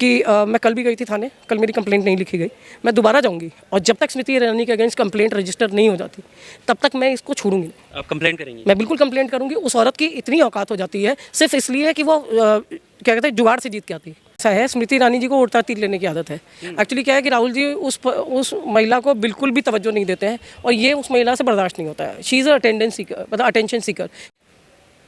कि मैं कल भी गई थी थाने, कल मेरी कंप्लेंट नहीं लिखी गई, मैं दोबारा जाऊंगी और जब तक स्मृति ईरानी के अगेंस्ट कंप्लेंट रजिस्टर नहीं हो जाती तब तक मैं इसको छोड़ूंगी नहीं। आप कंप्लेंट करेंगे? मैं बिल्कुल कंप्लेंट करूंगी। उस औरत की इतनी औकात हो जाती है सिर्फ इसलिए कि वो क्या कहते हैं जुगाड़ से जीत के आती है। ऐसा है, स्मृति ईरानी जी को उड़ता तीर लेने की आदत है। एक्चुअली क्या है कि राहुल जी उस महिला को बिल्कुल भी तवज्जो नहीं देते हैं और ये उस महिला से बर्दाश्त नहीं होता है। शी इज़ अटेंडेंस सीकर, मतलब अटेंशन सीकर।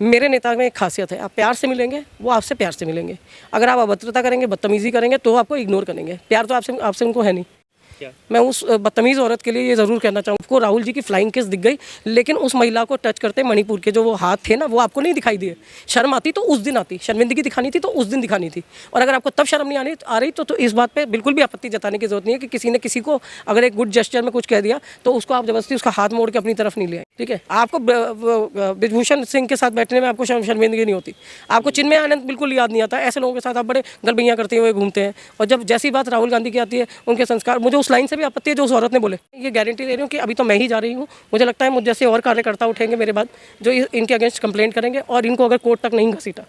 मेरे नेता में एक खासियत है, आप प्यार से मिलेंगे वो आपसे प्यार से मिलेंगे। अगर आप अभद्रता करेंगे, बदतमीजी करेंगे तो आपको इग्नोर करेंगे। प्यार तो आपसे उनको है नहीं। क्या? मैं उस बदतमीज़ औरत के लिए ये ज़रूर कहना चाहूँ, आपको राहुल जी की फ्लाइंग किस दिख गई, लेकिन उस महिला को टच करते मणिपुर के जो वो हाथ थे ना, वो आपको नहीं दिखाई दिए। शर्म आती तो उस दिन आती, शर्मिंदगी दिखानी थी तो उस दिन दिखानी थी। और अगर आपको तब शर्म नहीं आ रही तो इस बात पे बिल्कुल भी आपत्ति जताने की जरूरत नहीं है कि किसी ने किसी को अगर एक गुड जेस्चर में कुछ कह दिया तो उसको आप जबरदस्ती उसका हाथ मोड़ के अपनी तरफ नहीं ले आए। ठीक है, आपको ब्रिजभूषण सिंह के साथ बैठने में आपको शर्मिंदगी नहीं होती, आपको चिन्मय आनंद बिल्कुल याद नहीं आता। ऐसे लोगों के साथ आप बड़े गलबैयाँ करते हुए घूमते हैं। और जब जैसी बात राहुल गांधी की आती है, उनके संस्कार, मुझे उस लाइन से भी आपत्ति है जो उस औरत ने बोले। ये गारंटी दे रही हूँ कि अभी तो मैं ही जा रही हूँ, मुझे लगता है मुझ जैसे और कार्यकर्ता उठेंगे मेरे बाद जो इनके अगेंस्ट कंप्लेंट करेंगे और इनको अगर कोर्ट तक नहीं घसीटा,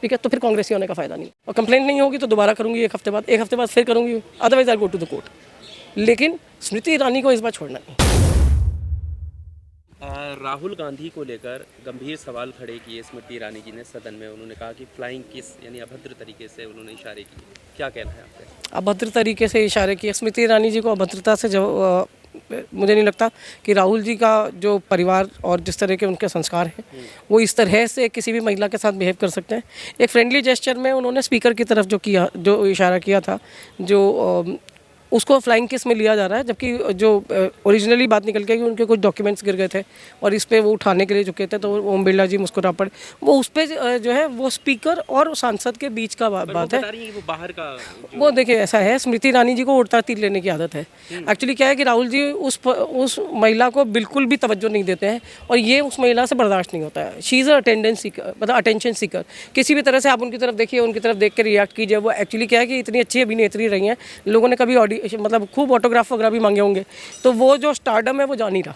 ठीक है, तो फिर कांग्रेसी होने का फायदा नहीं। और कंप्लेंट नहीं होगी तो दोबारा करूंगी, एक हफ्ते बाद फिर करूंगी, otherwise I go to the court. लेकिन स्मृति ईरानी को इस बार छोड़ना नहीं। राहुल गांधी को लेकर गंभीर सवाल खड़े किए स्मृति ईरानी जी ने सदन में। उन्होंने कहा कि फ्लाइंग किस यानी अभद्र तरीके से उन्होंने इशारे किए। क्या कहना है आपका? अभद्र तरीके से इशारे किए स्मृति ईरानी जी को अभद्रता से जो मुझे नहीं लगता कि राहुल जी का जो परिवार और जिस तरह के उनके संस्कार हैं वो इस तरह से किसी भी महिला के साथ बिहेव कर सकते हैं। एक फ्रेंडली जेस्चर में उन्होंने स्पीकर की तरफ जो इशारा किया था, जो उसको फ्लाइंग किस में लिया जा रहा है, जबकि जो ओरिजिनली बात निकल के कि उनके कुछ डॉक्यूमेंट्स गिर गए थे और इस पे वो उठाने के लिए झुके थे तो ओम बिरला जी मुस्कुरा पड़े। वो उस पर जो है वो स्पीकर और सांसद के बीच का बात है। वो बाहर का वो देखिए, ऐसा है, स्मृति ईरानी जी को उड़ता तीर लेने की आदत है। एक्चुअली क्या है कि राहुल जी उस महिला को बिल्कुल भी तवज्जो नहीं देते हैं और ये उस महिला से बर्दाश्त नहीं होता है। शी इज़ अटेंडेंस सीकर, मतलब अटेंशन सीकर। किसी भी तरह से आप उनकी तरफ देखिए, उनकी तरफ देख के रिएक्ट कीजिए। वो एक्चुअली क्या है कि इतनी अच्छी अभिनेत्री रही हैं, लोगों ने कभी मतलब खूब ऑटोग्राफ वगैरह भी मांगे होंगे, तो वो जो स्टारडम है वो जा नहीं रहा।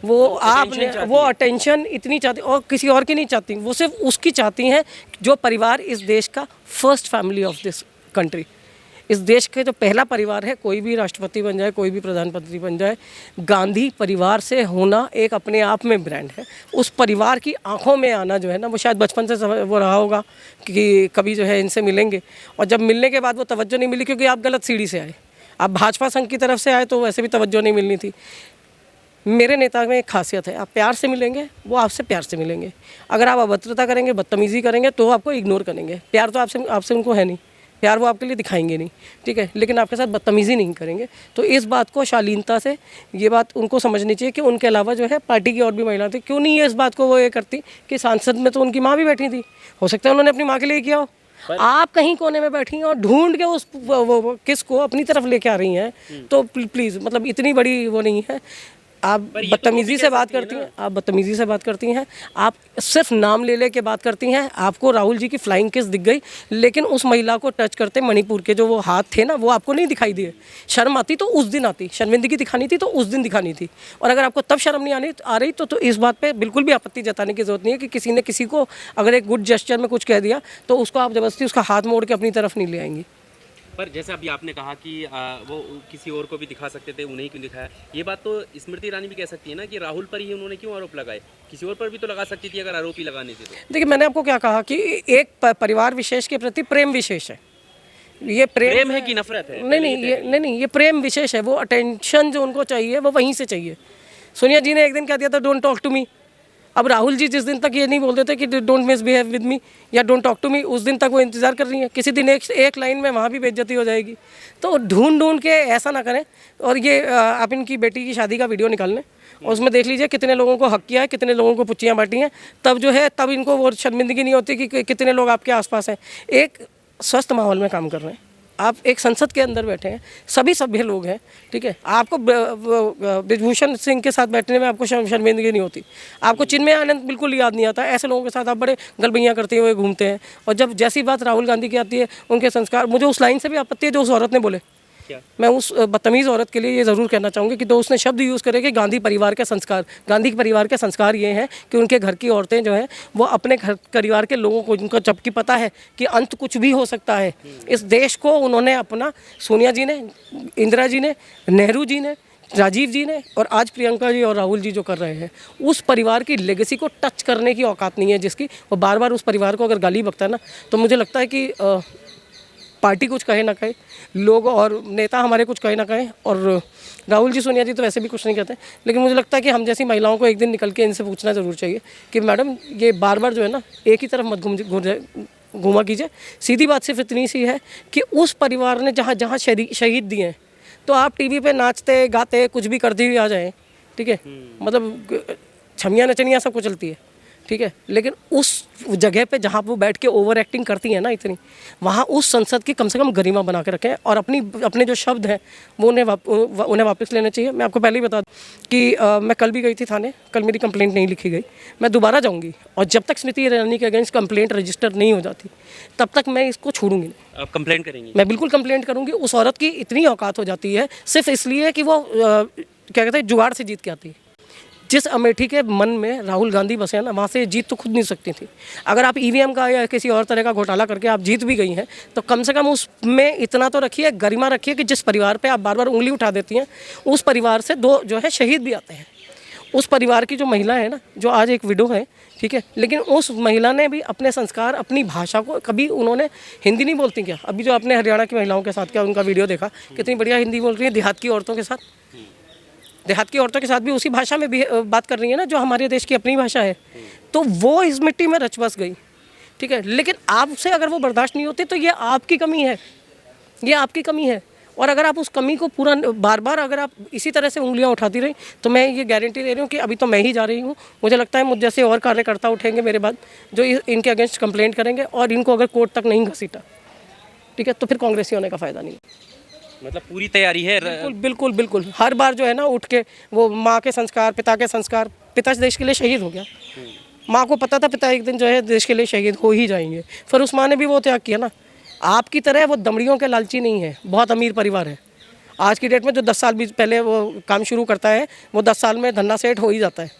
वो आपने वो अटेंशन इतनी चाहती और किसी और की नहीं चाहती, वो सिर्फ उसकी चाहती हैं जो परिवार इस देश का first family of this country, इस देश के जो पहला परिवार है। कोई भी राष्ट्रपति बन जाए, कोई भी प्रधानमंत्री बन जाए, गांधी परिवार से होना एक अपने आप में ब्रांड है। उस परिवार की आंखों में आना जो है ना, वो शायद बचपन से वो रहा होगा कि कभी जो है इनसे मिलेंगे, और जब मिलने के बाद वो तवज्जो नहीं मिली क्योंकि आप गलत सीढ़ी से आए, आप भाजपा संघ की तरफ से आए तो वैसे भी तवज्जो नहीं मिलनी थी। मेरे नेता में एक खासियत है, आप प्यार से मिलेंगे वो आपसे प्यार से मिलेंगे। अगर आप अभद्रता करेंगे, बदतमीजी करेंगे तो आपको इग्नोर करेंगे। प्यार तो आपसे उनको है नहीं, प्यार वो आपके लिए दिखाएंगे नहीं, ठीक है, लेकिन आपके साथ बदतमीजी नहीं करेंगे। तो इस बात को शालीनता से ये बात उनको समझनी चाहिए कि उनके अलावा जो है पार्टी की और भी महिलाएं थी। क्यों नहीं ये इस बात को वो ये करती कि सांसद में तो उनकी माँ भी बैठी थी, हो सकता है उन्होंने अपनी माँ के लिए किया हो। आप कहीं कोने में बैठी हैं और ढूंढ के उस वो किस को अपनी तरफ लेके आ रही हैं, तो प्लीज़, मतलब इतनी बड़ी वो नहीं है। आप बदतमीज़ी से बात करती हैं, आप बदतमीज़ी से बात करती हैं, आप सिर्फ नाम ले के बात करती हैं। आपको राहुल जी की फ्लाइंग किस दिख गई, लेकिन उस महिला को टच करते मणिपुर के जो वो हाथ थे ना, वो आपको नहीं दिखाई दिए। शर्म आती तो उस दिन आती, शर्मिंदगी दिखानी थी तो उस दिन दिखानी थी। और अगर आपको तब शर्म नहीं आ रही तो इस बात पर बिल्कुल भी आपत्ति जताने की जरूरत नहीं है कि किसी ने किसी को अगर एक गुड जेस्चर में कुछ कह दिया तो उसको आप जबरदस्ती उसका हाथ मोड़ के अपनी तरफ नहीं ले आएंगी। पर जैसे अभी आपने कहा कि वो किसी और को भी दिखा सकते थे, उन्हें क्यों दिखाया, ये बात तो स्मृति ईरानी भी कह सकती है ना कि राहुल पर ही उन्होंने क्यों आरोप लगाए, किसी और पर भी तो लगा सकती थी अगर आरोप ही लगाने थे तो। देखिए, मैंने आपको क्या कहा कि एक परिवार विशेष के प्रति प्रेम विशेष है। ये प्रेम है कि नफरत है? नहीं, ये प्रेम विशेष है। वो अटेंशन जो उनको चाहिए वो वहीं से चाहिए। सोनिया जी ने एक दिन कह दिया था डोंट टॉक टू मी। अब राहुल जी जिस दिन तक ये नहीं बोलते थे कि डोंट मिसबिहेव विद मी या डोंट टॉक टू मी, उस दिन तक वो इंतज़ार कर रही हैं। किसी दिन एक लाइन में वहाँ भी बेइज्जती हो जाएगी। तो ढूंढ के ऐसा ना करें। और ये आप इनकी बेटी की शादी का वीडियो निकाल लें और उसमें देख लीजिए कितने लोगों को हक किया है, कितने लोगों को पुच्चियाँ बांटी हैं। तब जो है तब इनको वो शर्मिंदगी नहीं होती कि कितने लोग आपके आसपास हैं। एक स्वस्थ माहौल में काम कर रहे हैं, आप एक संसद के अंदर बैठे हैं, सभी सभ्य लोग हैं, ठीक है। आपको ब्रिजभूषण सिंह के साथ बैठने में आपको शर्मिंदगी नहीं होती, आपको चिन्मय आनंद बिल्कुल याद नहीं आता। ऐसे लोगों के साथ आप बड़े गलबैयाँ करते हुए घूमते हैं। और जब जैसी बात राहुल गांधी की आती है, उनके संस्कार, मुझे उस लाइन से भी आपत्ति है जो उस औरत ने बोले। क्या? मैं उस बदतमीज़ औरत के लिए ये ज़रूर कहना चाहूँगी कि तो उसने शब्द यूज़ करे कि गांधी परिवार के संस्कार, गांधी के परिवार के संस्कार ये हैं कि उनके घर की औरतें जो हैं वो अपने घर परिवार के लोगों को, जिनको जबकि पता है कि अंत कुछ भी हो सकता है, इस देश को उन्होंने अपना, सोनिया जी ने, इंदिरा जी ने, नेहरू जी ने, राजीव जी ने और आज प्रियंका जी और राहुल जी जो कर रहे हैं, उस परिवार की लेगेसी को टच करने की औकात नहीं है जिसकी, और बार बार उस परिवार को अगर गाली बकता है ना, तो मुझे लगता है कि पार्टी कुछ कहे ना कहे, लोग और नेता हमारे कुछ कहे ना कहे, और राहुल जी सोनिया जी तो वैसे भी कुछ नहीं कहते, लेकिन मुझे लगता है कि हम जैसी महिलाओं को एक दिन निकल के इनसे पूछना ज़रूर चाहिए कि मैडम ये बार बार जो है ना एक ही तरफ मत घूमा कीजिए। सीधी बात सिर्फ इतनी सी है कि उस परिवार ने जहाँ जहाँ शहीद दिए हैं, तो आप टीवी पे नाचते गाते कुछ भी करती हुई आ जाए, ठीक है, मतलब छमिया नचनिया सब कुछ चलती है, ठीक है, लेकिन उस जगह पे जहाँ वो बैठ के ओवर एक्टिंग करती है ना इतनी, वहाँ उस संसद की कम से कम गरिमा बना के रखें और अपने जो शब्द हैं वो उन्हें वापस लेने चाहिए। मैं आपको पहले ही बता दूं कि मैं कल भी गई थी थाने, कल मेरी कंप्लेंट नहीं लिखी गई, मैं दोबारा जाऊँगी और जब तक स्मृति ईरानी के अगेंस्ट कंप्लेंट रजिस्टर नहीं हो जाती तब तक मैं इसको छोड़ूंगी नहीं। आप कंप्लेंट करेंगी? मैं बिल्कुल कंप्लेंट करूँगी। उस औरत की इतनी औकात हो जाती है सिर्फ इसलिए कि वो क्या कहते हैं जुगाड़ से जीत के आती है। जिस अमेठी के मन में राहुल गांधी बसे हैं ना, वहाँ से जीत तो खुद नहीं सकती थी। अगर आप ईवीएम का या किसी और तरह का घोटाला करके आप जीत भी गई हैं तो कम से कम उसमें इतना तो रखिए, गरिमा रखिए कि जिस परिवार पे आप बार बार उंगली उठा देती हैं उस परिवार से दो जो है शहीद भी आते हैं। उस परिवार की जो महिला है ना, जो आज एक विडो है, ठीक है, लेकिन उस महिला ने भी अपने संस्कार, अपनी भाषा को, कभी उन्होंने हिंदी नहीं बोलती क्या? अभी जो आपने हरियाणा की महिलाओं के साथ क्या उनका वीडियो देखा, कितनी बढ़िया हिंदी बोल रही है। देहात की औरतों के साथ, देहात की औरतों के साथ भी उसी भाषा में भी बात कर रही है ना जो हमारे देश की अपनी भाषा है। तो वो इस मिट्टी में रच बस गई, ठीक है, लेकिन आपसे अगर वो बर्दाश्त नहीं होती तो ये आपकी कमी है, ये आपकी कमी है। और अगर आप उस कमी को पूरा बार बार अगर आप इसी तरह से उंगलियां उठाती रही तो मैं ये गारंटी दे रही हूँ कि अभी तो मैं ही जा रही हूँ, मुझे लगता है मुझ जैसे और कार्यकर्ता उठेंगे मेरे बाद जो इनके अगेंस्ट कंप्लेंट करेंगे और इनको अगर कोर्ट तक नहीं घसीटा, ठीक है, तो फिर कांग्रेसी होने का फ़ायदा नहीं। मतलब पूरी तैयारी है? बिल्कुल बिल्कुल बिल्कुल। हर बार जो है ना उठ के वो माँ के संस्कार, पिता के संस्कार, पिता देश के लिए शहीद हो गया, माँ को पता था पिता एक दिन जो है देश के लिए शहीद हो ही जाएंगे, फिर उस माँ ने भी वो त्याग किया ना। आपकी तरह वो दमड़ियों के लालची नहीं है, बहुत अमीर परिवार है। आज की डेट में जो 10 साल भी पहले वो काम शुरू करता है वो 10 साल में धन्ना सेठ हो ही जाता है।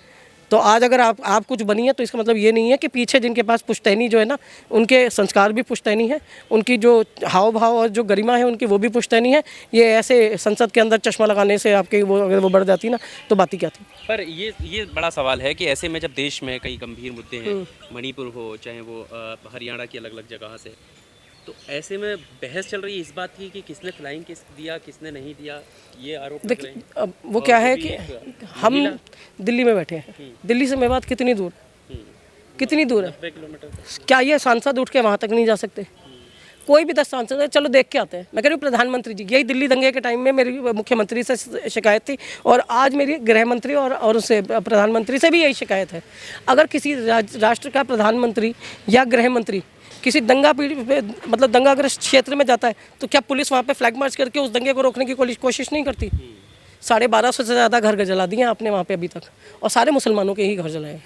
तो आज अगर आप कुछ बनी है तो इसका मतलब ये नहीं है कि पीछे जिनके पास पुश्तैनी जो है ना, उनके संस्कार भी पुश्तैनी है, उनकी जो हाव भाव और जो गरिमा है उनकी वो भी पुश्तैनी है। ये ऐसे संसद के अंदर चश्मा लगाने से आपके वो अगर वो बढ़ जाती ना तो बात ही क्या थी। पर ये बड़ा सवाल है कि ऐसे में जब देश में कई गंभीर मुद्दे हैं, मणिपुर हो चाहे वो हरियाणा की अलग अलग जगह से, तो ऐसे में बहस चल रही है इस बात की कि किसने फ्लाइंग किस दिया किसने नहीं दिया, ये आरोप लग रहे हैं। अब वो क्या है कि हम दिल्ली में बैठे हैं, दिल्ली से मेवात कितनी दूर, कितनी दूर है? 90 किलोमीटर। क्या ये सांसद उठ के वहाँ तक नहीं जा सकते? कोई भी 10 सांसद है, चलो देख के आते हैं। मैं कह रही हूँ प्रधानमंत्री जी, यही दिल्ली दंगे के टाइम में मेरी मुख्यमंत्री से शिकायत थी और आज मेरी गृह मंत्री और उससे प्रधानमंत्री से भी यही शिकायत है। अगर किसी राष्ट्र का प्रधानमंत्री या गृह मंत्री किसी दंगा पीड़ित पे मतलब दंगाग्रस्त क्षेत्र में जाता है तो क्या पुलिस वहाँ पे फ्लैग मार्च करके उस दंगे को रोकने की कोशिश नहीं करती? 1250 से ज़्यादा घर जला दिए आपने वहाँ पे अभी तक, और सारे मुसलमानों के ही घर जलाए।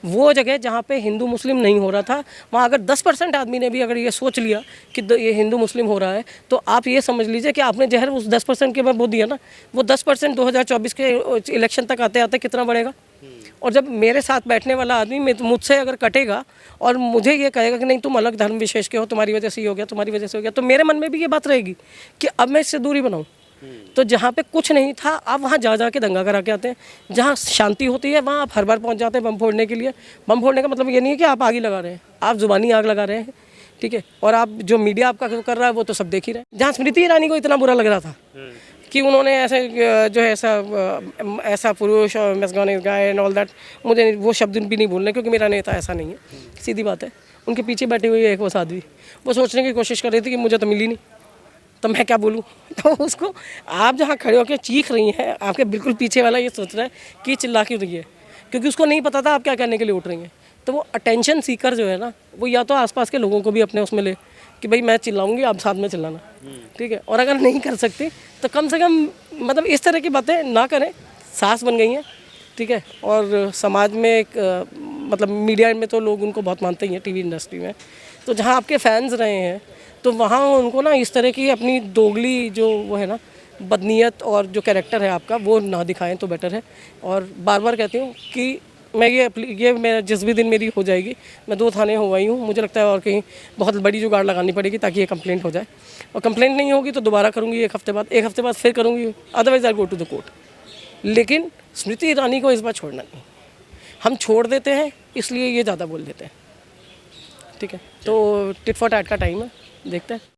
वो जगह जहाँ पे हिंदू मुस्लिम नहीं हो रहा था, वहाँ अगर 10% आदमी ने भी अगर ये सोच लिया कि ये हिंदू मुस्लिम हो रहा है तो आप ये समझ लीजिए कि आपने जहर उस 10% के में वो दिया ना, वो 10% 2024 के इलेक्शन तक आते आते कितना बढ़ेगा। और जब मेरे साथ बैठने वाला आदमी मुझसे अगर कटेगा और मुझे ये कहेगा कि नहीं तुम अलग धर्म विशेष के हो, तुम्हारी वजह से ही हो गया, तुम्हारी वजह से हो गया, तो मेरे मन में भी ये बात रहेगी कि अब मैं इससे दूरी बनाऊँ। तो जहाँ पे कुछ नहीं था आप वहाँ जा के दंगा करा के आते हैं। जहाँ शांति होती है वहाँ आप हर बार पहुँच जाते हैं बम फोड़ने के लिए। बम फोड़ने का मतलब ये नहीं है कि आप आग ही लगा रहे हैं, आप जुबानी आग लगा रहे हैं, ठीक है, और आप जो मीडिया आपका कर रहा है वो तो सब देख ही रहे हैं। जहाँ स्मृति ईरानी को इतना बुरा लग रहा था कि उन्होंने ऐसे जो है ऐसा पुरुष और मैसगॉन गाय एंड ऑल दैट, मुझे वो शब्द भी नहीं बोलने क्योंकि मेरा नेता ऐसा नहीं है, सीधी बात है। उनके पीछे बैठी हुई है एक वो साध्वी, वो सोचने की कोशिश कर रही थी कि मुझे तो मिली नहीं तो मैं क्या बोलूँ। तो उसको आप जहाँ खड़े होकर चीख रही हैं, आपके बिल्कुल पीछे वाला ये सोच रहा है कि चिल्ला क्यों रही है, क्योंकि उसको नहीं पता था आप क्या करने के लिए उठ रही हैं। तो वो अटेंशन सीकर जो है ना, वो या तो आसपास के लोगों को भी अपने उसमें ले कि भाई मैं चिल्लाऊंगी आप साथ में चिल्लाना, ठीक है, और अगर नहीं कर सकती तो कम से कम मतलब इस तरह की बातें ना करें। सास बन गई हैं, ठीक है, और समाज में एक मतलब मीडिया में तो लोग उनको बहुत मानते ही हैं, टीवी इंडस्ट्री में, तो जहाँ आपके फैंस रहे हैं तो वहाँ उनको ना इस तरह की अपनी दोगली जो वो है ना बदनीयत और जो कैरेक्टर है आपका वो ना दिखाएं तो बेटर है। और बार बार कहती हूँ कि मैं जिस भी दिन मेरी हो जाएगी, मैं 2 थाने हो आई हूँ, मुझे लगता है और कहीं बहुत बड़ी जुगाड़ लगानी पड़ेगी ताकि ये कंप्लेंट हो जाए। और कंप्लेंट नहीं होगी तो दोबारा करूँगी 1 हफ्ते बाद फिर करूँगी, otherwise I go to the court. लेकिन स्मृति ईरानी को इस बार छोड़ना नहीं, हम छोड़ देते हैं इसलिए ये ज़्यादा बोल देते हैं। ठीक है, तो टिट फॉर टैट का टाइम है, देखते हैं।